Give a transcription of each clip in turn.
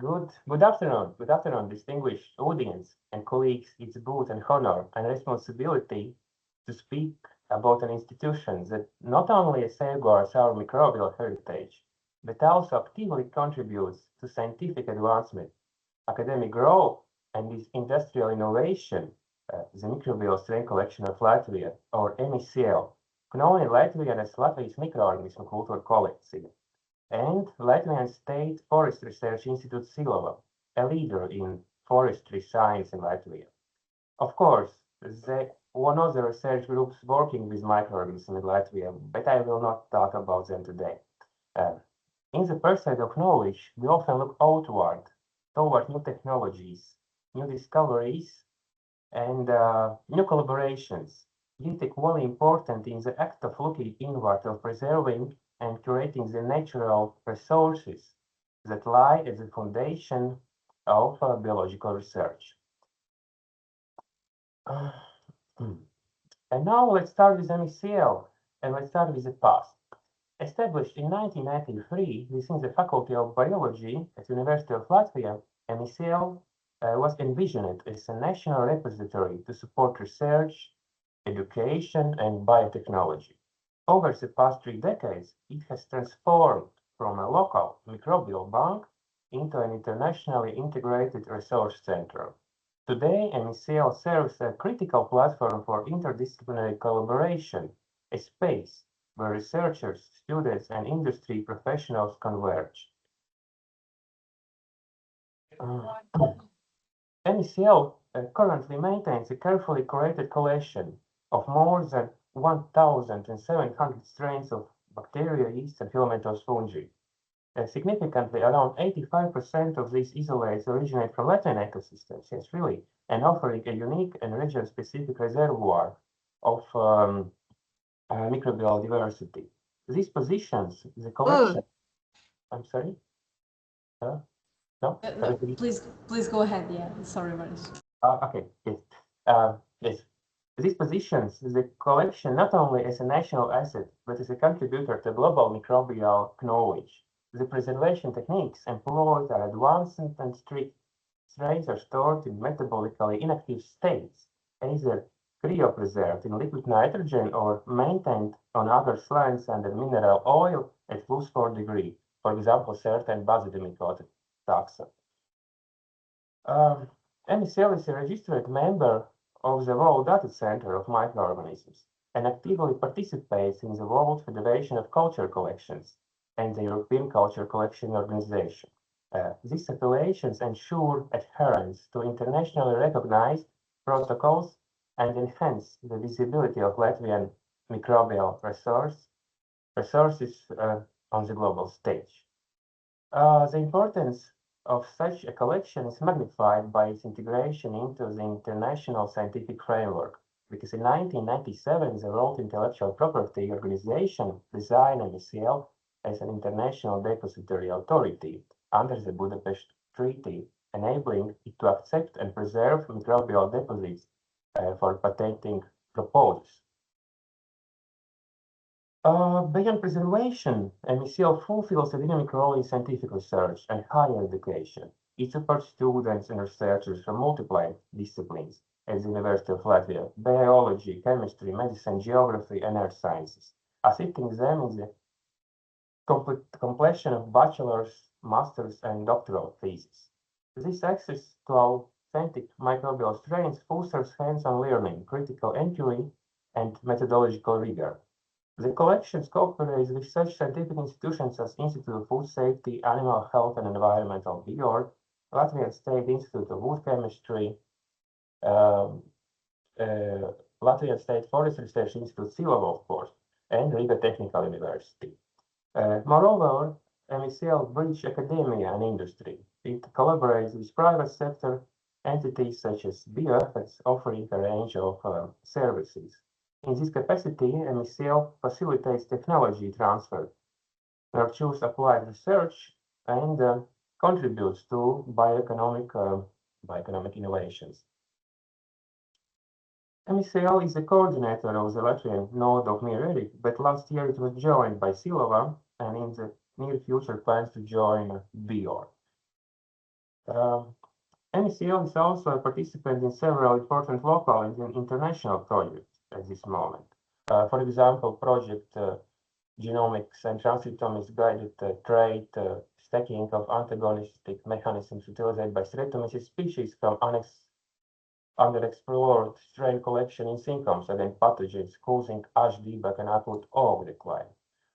Good afternoon. Good afternoon, distinguished audience and colleagues. It's both an honor and responsibility to speak about an institution that not only safeguards our microbial heritage, but also actively contributes to scientific advancement, academic growth, and industrial innovation, the Microbial Strain Collection of Latvia, or MSCL, known in Latvian as Latvian Microorganism Landscape, and Latvian State Forest Research Institute Silava, a leader in forestry science in Latvia. Of course, there one other research groups working with microorganisms in Latvia, but I will not talk about them today. In the pursuit of knowledge, we often look outward toward new technologies, new discoveries, and new collaborations. It is equally important in the act of looking inward of preserving and curating the natural resources that lie at the foundation of biological research. And now let's start with MSCL, and let's start with the past. Established in 1993 within the Faculty of Biology at the University of Latvia, MSCL was envisioned as a national repository to support research, education, and biotechnology. Over the past 3 decades, it has transformed from a local microbial bank into an internationally integrated resource center. Today, MSCL serves a critical platform for interdisciplinary collaboration, a space where researchers, students, and industry professionals converge. MSCL currently maintains a carefully curated collection of more than 1,700 strains of bacteria, yeasts, and filamentous fungi. Significantly, around 85% of these isolates originate from Latvian ecosystems, yes, really, and offering a unique and region-specific reservoir of microbial diversity. These positions, the collection. I'm sorry? No? No, please go ahead. Yeah, sorry, Māris. Okay, yes. Yes. This positions the collection not only as a national asset, but as a contributor to global microbial knowledge. The preservation techniques employed are advanced and strict. Strains are stored in metabolically inactive states, either cryopreserved in liquid nitrogen or maintained on agar slimes under mineral oil at +4 degrees, for example, certain basidiomycotic taxa. MSCL is a registered member of the World Data Center of Microorganisms and actively participates in the World Federation of Culture Collections and the European Culture Collection Organization. These affiliations ensure adherence to internationally recognized protocols and enhance the visibility of Latvian microbial resources on the global stage. The importance of such a collection is magnified by its integration into the international scientific framework, because in 1997, the World Intellectual Property Organization designed MSCL as an international depository authority under the Budapest Treaty, enabling it to accept and preserve microbial deposits for patenting proposals. Beyond preservation, MSCL fulfills a dynamic role in scientific research and higher education. It supports students and researchers from multiple disciplines at the University of Latvia: biology, chemistry, medicine, geography, and earth sciences, assisting them in the completion of bachelor's, master's, and doctoral theses. This access to authentic microbial strains fosters hands-on learning, critical inquiry, and methodological rigor. The collections cooperates with such scientific institutions as Institute of Food Safety, Animal Health and Environmental BIOR, Latvian State Institute of Wood Chemistry, Latvian State Forest Research Institute Silava, of course, and Riga Technical University. Moreover, MSCL bridges academia and industry. It collaborates with private sector entities such as BioFX, offering a range of services. In this capacity, MSCL facilitates technology transfer, nurtures applied research, and contributes to bioeconomic innovations. MSCL is the coordinator of the Latvian Node of MIRRI-ERIC, but last year it was joined by Silava, and in the near future plans to join BIOR. MSCL is also a participant in several important local and international projects at this moment. For example, project Genomics and Transcriptomics Guided Trait Stacking of Antagonistic Mechanisms Utilized by Streptomyces species from underexplored strain collection in syncoms against pathogens causing ash debug and acute oak decline.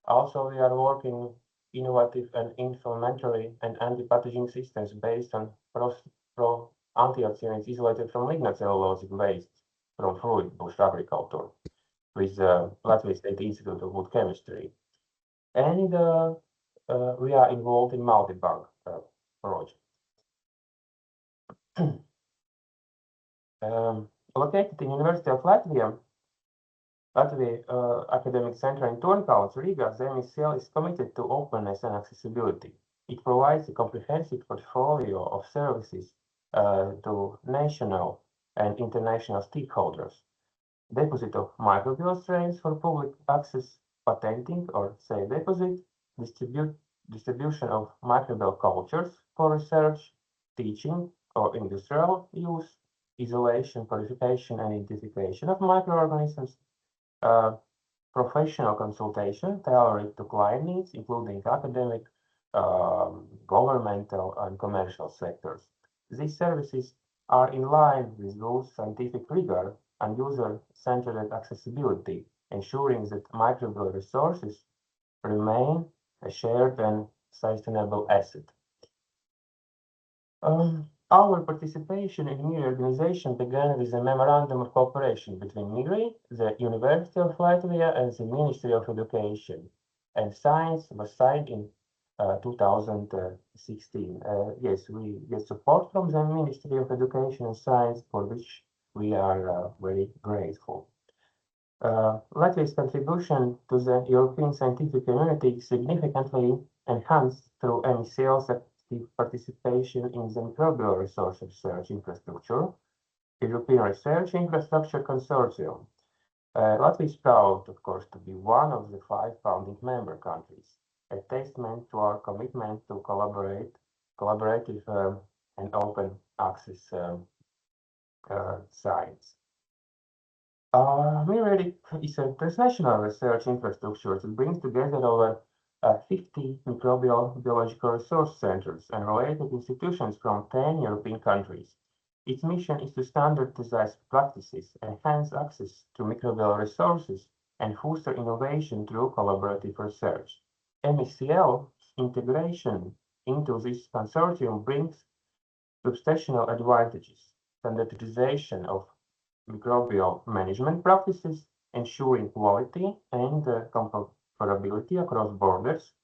Also, we are working innovative and inflammatory and anti-pathogenic systems based on antioxidants isolated from lignocellulosic waste from fluid bush agriculture with Latvian State Institute of Wood Chemistry. And we are involved in multi-bug project. Located in University of Latvia Academic Center in Tornkauts, Riga, the MSCL is committed to openness and accessibility. It provides a comprehensive portfolio of services to national and international stakeholders. Deposit of microbial strains for public access, patenting or safe deposit, distribution of microbial cultures for research, teaching or industrial use, isolation, purification, and identification of microorganisms, professional consultation tailored to client needs, including academic, governmental, and commercial sectors. These services are in line with both scientific rigor and user-centered accessibility, ensuring that microbial resources remain a shared and sustainable asset. Our participation in MIRRI organization began with a memorandum of cooperation between MIRRI, the University of Latvia, and the Ministry of Education and Science was signed in 2016. Yes, we get support from the Ministry of Education and Science, for which we are very grateful. Latvia's contribution to the European scientific community significantly enhanced through MSCL's active participation in the Microbial Resource Research Infrastructure, European Research Infrastructure Consortium. Latvia is proud, of course, to be one of the 5 founding member countries, a testament to our commitment to collaborative and open access science. MIRRI-ERIC is a transnational research infrastructure that brings together over 50 microbial biological resource centers and related institutions from 10 European countries. Its mission is to standardize practices, enhance access to microbial resources, and foster innovation through collaborative research. MSCL's integration into this consortium brings substantial advantages: standardization of microbial management practices, ensuring quality and comparability across borders.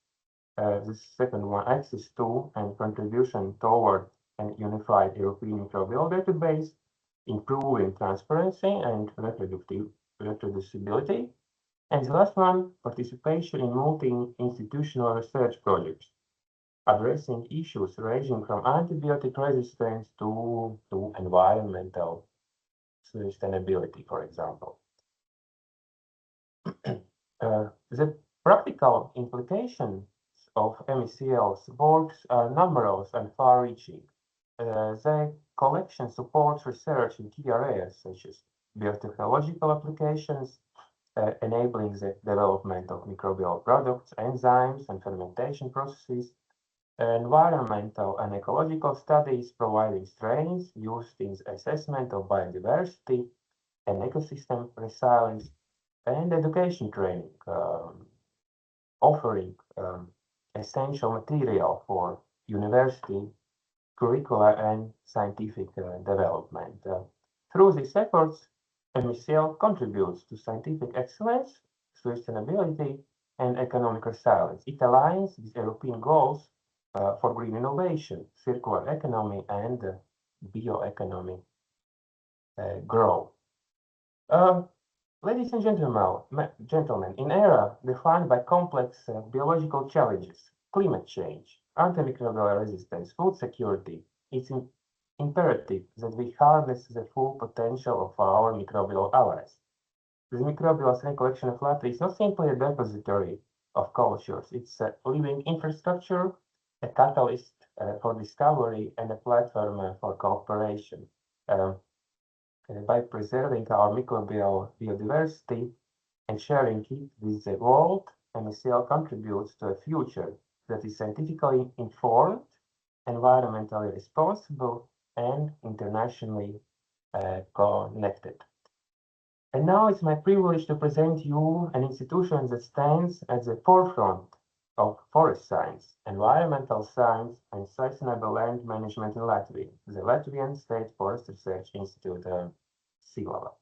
The second one, access to and contribution toward an unified European microbial database, improving transparency and reproducibility. And the last one, participation in multi-institutional research projects, addressing issues ranging from antibiotic resistance to environmental sustainability, for example. The practical implications of MSCL's works are numerous and far-reaching. The collection supports research in key areas such as biotechnological applications, enabling the development of microbial products, enzymes, and fermentation processes, environmental and ecological studies, providing strains used in the assessment of biodiversity and ecosystem resilience, and education training, offering essential material for university curricula and scientific development. Through these efforts, MSCL contributes to scientific excellence, sustainability, and economic resilience. It aligns with European goals for green innovation, circular economy, and bioeconomy growth. Ladies and gentlemen, in an era defined by complex biological challenges, climate change, antimicrobial resistance, food security, it's imperative that we harness the full potential of our microbial allies. The Microbial Strain Collection of Latvia is not simply a depository of cultures, it's a living infrastructure, a catalyst for discovery and a platform for cooperation. By preserving our microbial biodiversity and sharing it with the world, MSCL contributes to a future that is scientifically informed, environmentally responsible, and internationally connected. And now it's my privilege to present you an institution that stands at the forefront of forest science, environmental science, and sustainable land management in Latvia, the Latvian State Forest Research Institute, Silava.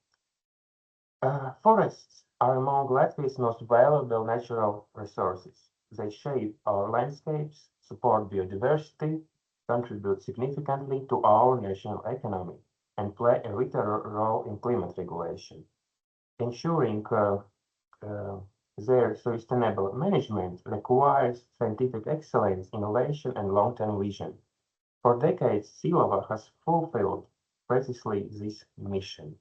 Forests are among Latvia's most valuable natural resources. They shape our landscapes, support biodiversity, contribute significantly to our national economy, and play a vital role in climate regulation. Ensuring their sustainable management requires scientific excellence, innovation, and long-term vision. For decades, Silava has fulfilled precisely this mission.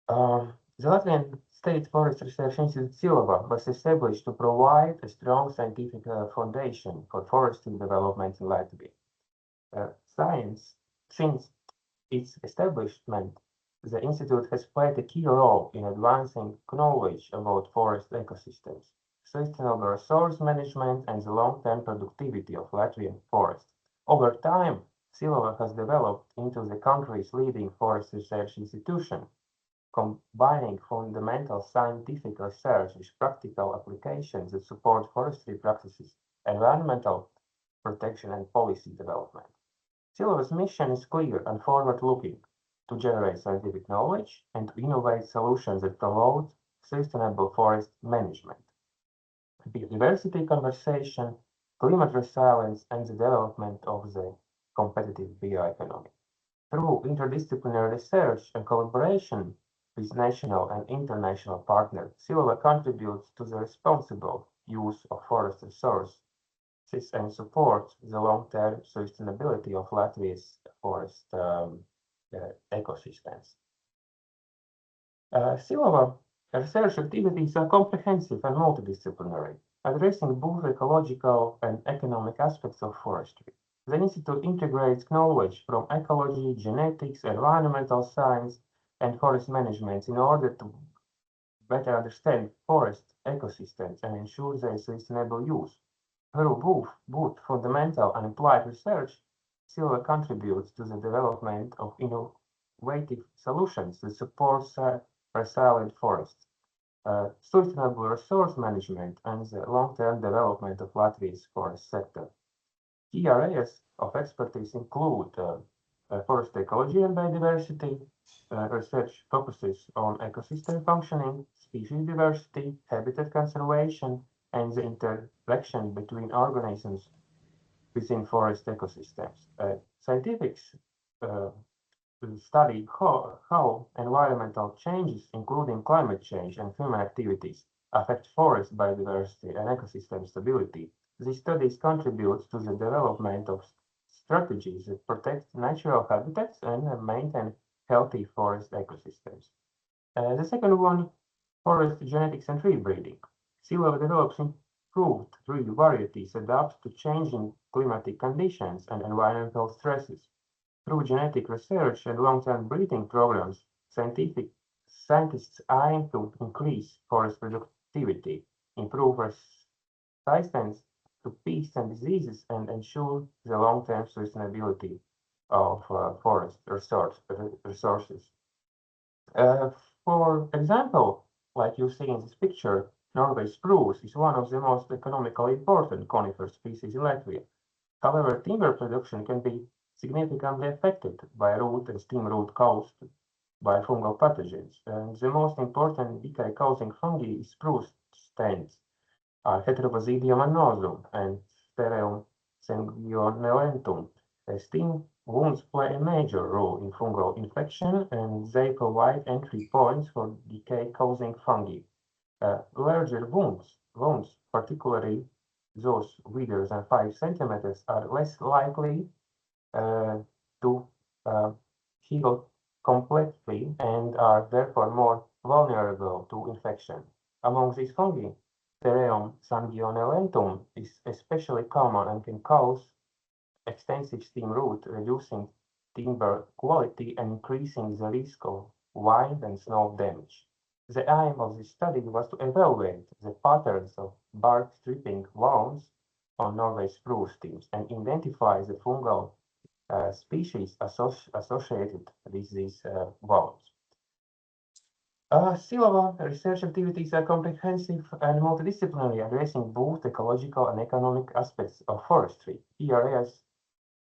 The Latvian State Forest Research Institute Silava was established to provide a strong scientific foundation for forestry development in Latvia. Since its establishment, the Institute has played a key role in advancing knowledge about forest ecosystems, sustainable resource management, and the long-term productivity of Latvian forests. Over time, Silava has developed into the country's leading forest research institution, combining fundamental scientific research with practical applications that support forestry practices, environmental protection, and policy development. Silava's mission is clear and forward-looking: to generate scientific knowledge and to innovate solutions that promote sustainable forest management, biodiversity conservation, climate resilience, and the development of the competitive bioeconomy. Through interdisciplinary research and collaboration with national and international partners, Silava contributes to the responsible use of forest resources and supports the long-term sustainability of Latvia's forest ecosystems. Silava research activities are comprehensive and multidisciplinary, addressing both ecological and economic aspects of forestry. The Institute integrates knowledge from ecology, genetics, environmental science, and forest management in order to better understand forest ecosystems and ensure their sustainable use. Through both fundamental and applied research, Silava contributes to the development of innovative solutions that support resilient forests, sustainable resource management, and the long-term development of Latvia's forest sector. Key areas of expertise include forest ecology and biodiversity. Research focuses on ecosystem functioning, species diversity, habitat conservation, and the interaction between organisms within forest ecosystems. Scientists study how environmental changes, including climate change and human activities, affect forest biodiversity and ecosystem stability. These studies contribute to the development of strategies that protect natural habitats and maintain healthy forest ecosystems. The second one, forest genetics and tree breeding. Silava develops improved tree varieties adapt to changing climatic conditions and environmental stresses. Through genetic research and long-term breeding programs, scientists aim to increase forest productivity, improve resistance to pests and diseases, and ensure the long-term sustainability of forest resources. For example, like you see in this picture, Norway spruce is one of the most economically important conifer species in Latvia. However, timber production can be significantly affected by root and stem root caused by fungal pathogens. And the most important decay-causing fungi is spruce stands, Heterobasidium annosum and Stereum sanguinolentum. Stem wounds play a major role in fungal infection, and they provide entry points for decay-causing fungi. Larger wounds, particularly those wider than 5 centimeters, are less likely to heal completely and are therefore more vulnerable to infection. Among these fungi, Stereum sanguinolentum is especially common and can cause extensive steam route, reducing timber quality and increasing the risk of wind and snow damage. The aim of this study was to evaluate the patterns of bark stripping wounds on Norway's spruce stems and identify the fungal species associated with these wounds. Silava research activities are comprehensive and multidisciplinary, addressing both ecological and economic aspects of forestry. Key areas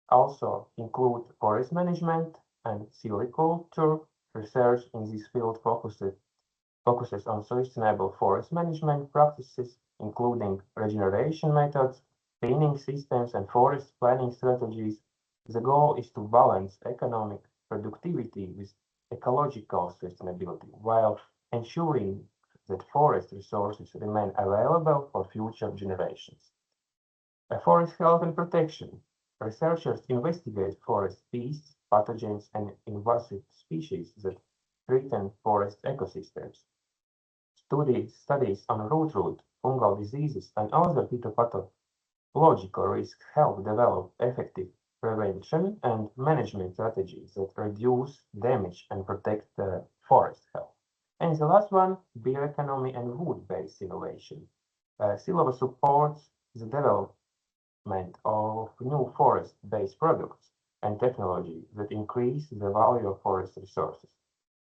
also include forest management and silviculture. Research in this field focuses on sustainable forest management practices, including regeneration methods, thinning systems, and forest planning strategies. The goal is to balance economic productivity with ecological sustainability, while ensuring that forest resources remain available for future generations. Forest health and protection. Researchers investigate forest pests, pathogens, and invasive species that threaten forest ecosystems. Studies on root rot, fungal diseases, and other phytopathological risks help develop effective prevention and management strategies that reduce damage and protect the forest health. And the last one, bioeconomy and wood-based innovation. Silava supports the development of new forest-based products and technology that increase the value of forest resources.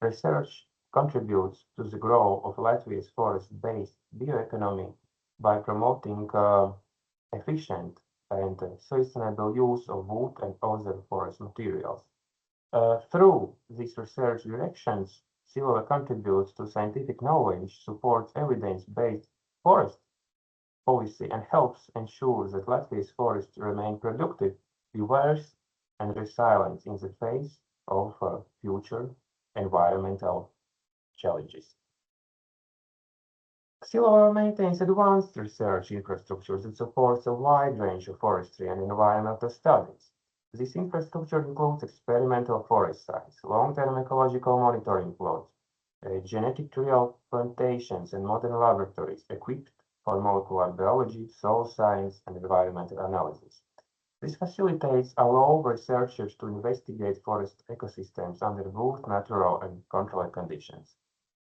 Research contributes to the growth of Latvia's forest-based bioeconomy by promoting efficient and sustainable use of wood and other forest materials. Through these research directions, Silava contributes to scientific knowledge, supports evidence-based forest policy, and helps ensure that Latvia's forests remain productive, diverse, and resilient in the face of future environmental challenges. Silava maintains advanced research infrastructure that supports a wide range of forestry and environmental studies. This infrastructure includes experimental forest sites, long-term ecological monitoring plots, genetic trial plantations, and modern laboratories equipped for molecular biology, soil science, and environmental analysis. This facilitates allow researchers to investigate forest ecosystems under both natural and controlled conditions.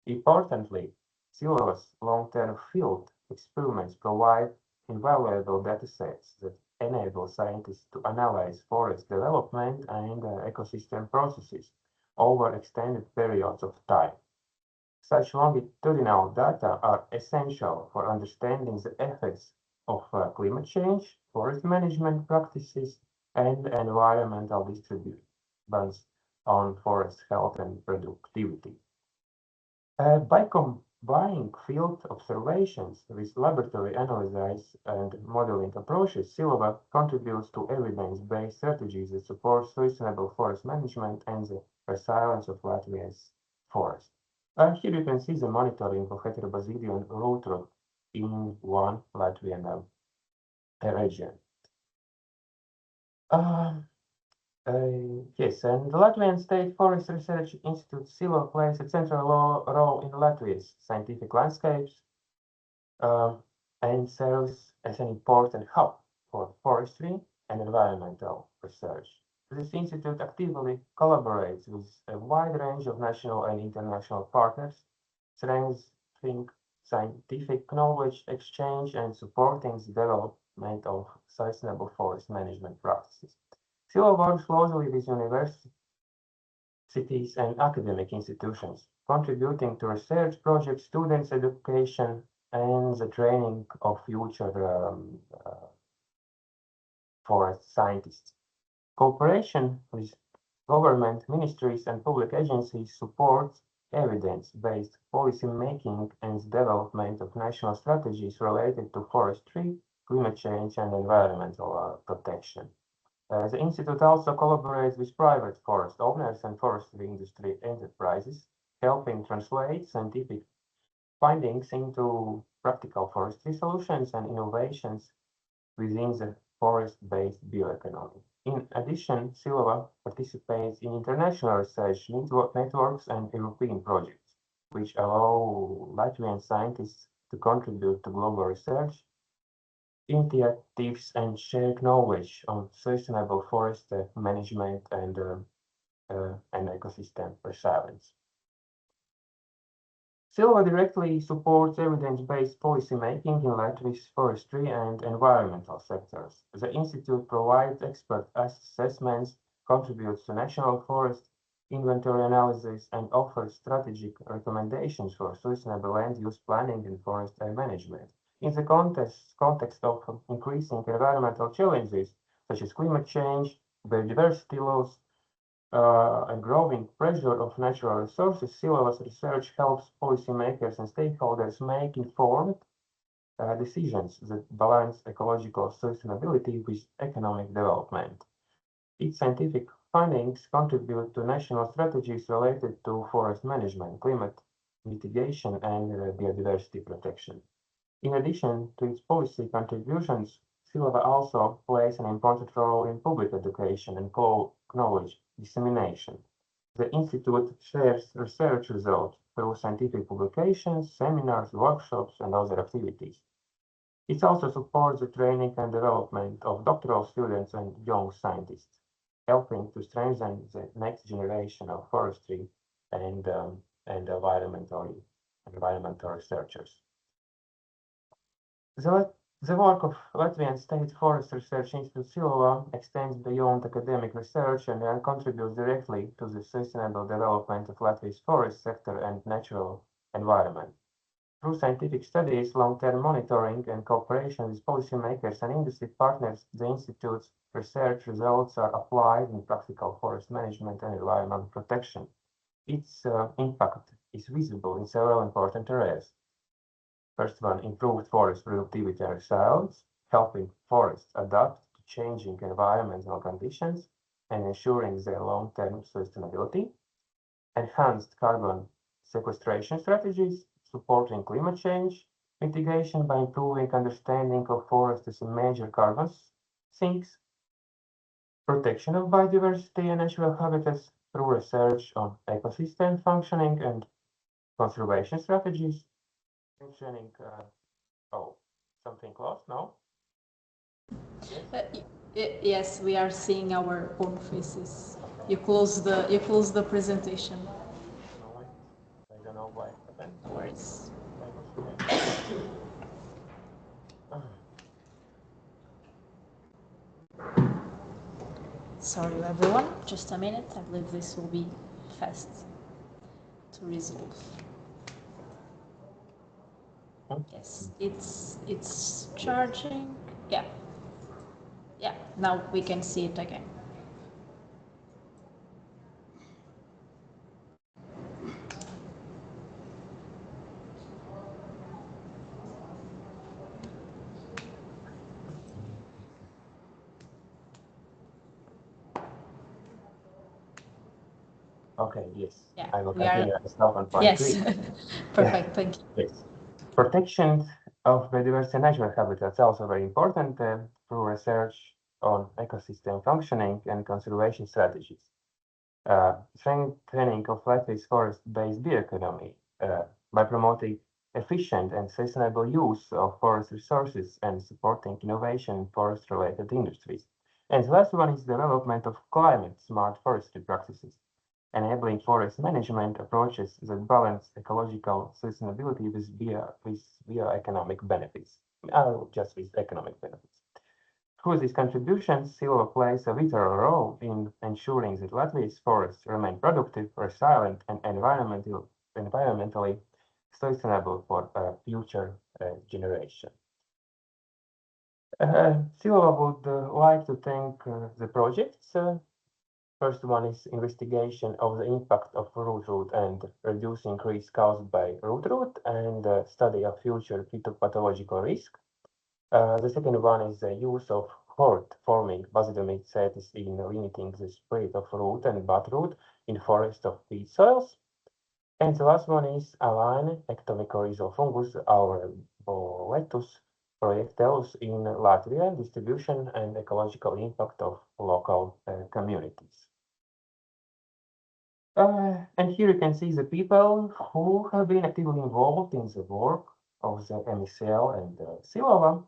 Importantly, Silava's long-term field experiments provide invaluable datasets that enable scientists to analyze forest development and ecosystem processes over extended periods of time. Such longitudinal data are essential for understanding the effects of climate change, forest management practices, and environmental disturbance on forest health and productivity. By combining field observations with laboratory analysis and modeling approaches, Silava contributes to evidence-based strategies that support sustainable forest management and the resilience of Latvia's forests. Here you can see the monitoring of Heterobasidium root rot in one Latvian region. Yes, and the Latvian State Forest Research Institute Silava plays a central role in Latvia's scientific landscapes and serves as an important hub for forestry and environmental research. This institute actively collaborates with a wide range of national and international partners, strengthening scientific knowledge exchange and supporting the development of sustainable forest management practices. Silava works closely with universities and academic institutions, contributing to research projects, students' education, and the training of future forest scientists. Cooperation with government ministries and public agencies supports evidence-based policy making and the development of national strategies related to forestry, climate change, and environmental protection. The Institute also collaborates with private forest owners and forestry industry enterprises, helping translate scientific findings into practical forestry solutions and innovations within the forest-based bioeconomy. In addition, Silava participates in international research networks and European projects, which allow Latvian scientists to contribute to global research initiatives and share knowledge on sustainable forest management and ecosystem resilience. Silava directly supports evidence-based policymaking in Latvia's forestry and environmental sectors. The Institute provides expert assessments, contributes to national forest inventory analysis, and offers strategic recommendations for sustainable land use planning and forest management. In the context of increasing environmental challenges, such as climate change, biodiversity loss, and growing pressure of natural resources, Silava's research helps policymakers and stakeholders make informed decisions that balance ecological sustainability with economic development. Its scientific findings contribute to national strategies related to forest management, climate mitigation, and biodiversity protection. In addition to its policy contributions, Silava also plays an important role in public education and knowledge dissemination. The Institute shares research results through scientific publications, seminars, workshops, and other activities. It also supports the training and development of doctoral students and young scientists, helping to strengthen the next generation of forestry and environmental researchers. The work of Latvian State Forest Research Institute Silava extends beyond academic research and contributes directly to the sustainable development of Latvia's forest sector and natural environment. Through scientific studies, long-term monitoring, and cooperation with policymakers and industry partners, the Institute's research results are applied in practical forest management and environmental protection. Its impact is visible in several important areas. First one, improved forest productivity and resilience, helping forests adapt to changing environmental conditions and ensuring their long-term sustainability. Enhanced carbon sequestration strategies, supporting climate change mitigation by improving understanding of forests as a major carbon sinks. Protection of biodiversity and natural habitats through research on ecosystem functioning and conservation strategies. Mentioning, something close, no? Yes, we are seeing our own faces. You close the presentation. No, I don't know why it happened. Wait. Sorry, everyone. Just a minute. I believe this will be fast to resolve. Yes, it's charging. Yeah, now we can see it again. Okay, yes. Yeah, I will continue on point yes. 3. Perfect, thank you. Yes. Protection of biodiversity and natural habitats is also very important through research on ecosystem functioning and conservation strategies. Strengthening of Latvia's forest-based bioeconomy by promoting efficient and sustainable use of forest resources and supporting innovation in forest-related industries. And the last one is development of climate-smart forestry practices, enabling forest management approaches that balance ecological sustainability with bioeconomic benefits, just with economic benefits. Through these contributions, Silava plays a vital role in ensuring that Latvia's forests remain productive, resilient, and environmentally sustainable for future generation. Silava would like to thank the projects. First one is investigation of the impact of root rot and reducing risk caused by root rot and study of future phytopathological risk. The second one is the use of hort-forming basidomyces seeds in limiting the spread of root and bud in forest of peat soils. And the last one is align ectomycorrhizal fungus, our boletus projectiles in Latvia, distribution and ecological impact of local communities. And here you can see the people who have been actively involved in the work of the MSCL and Silava.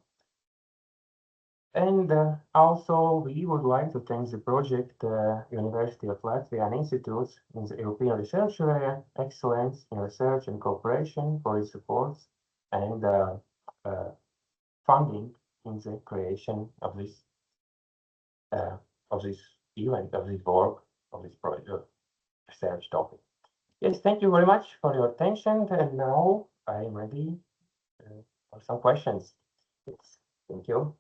And also, we would like to thank the project University of Latvia and institutes in the European Research Area, Excellence in Research and Cooperation for its support and funding in the creation of this event, of this work, of this project, research topic. Yes, thank you very much for your attention. And now I am ready for some questions. Yes, thank you.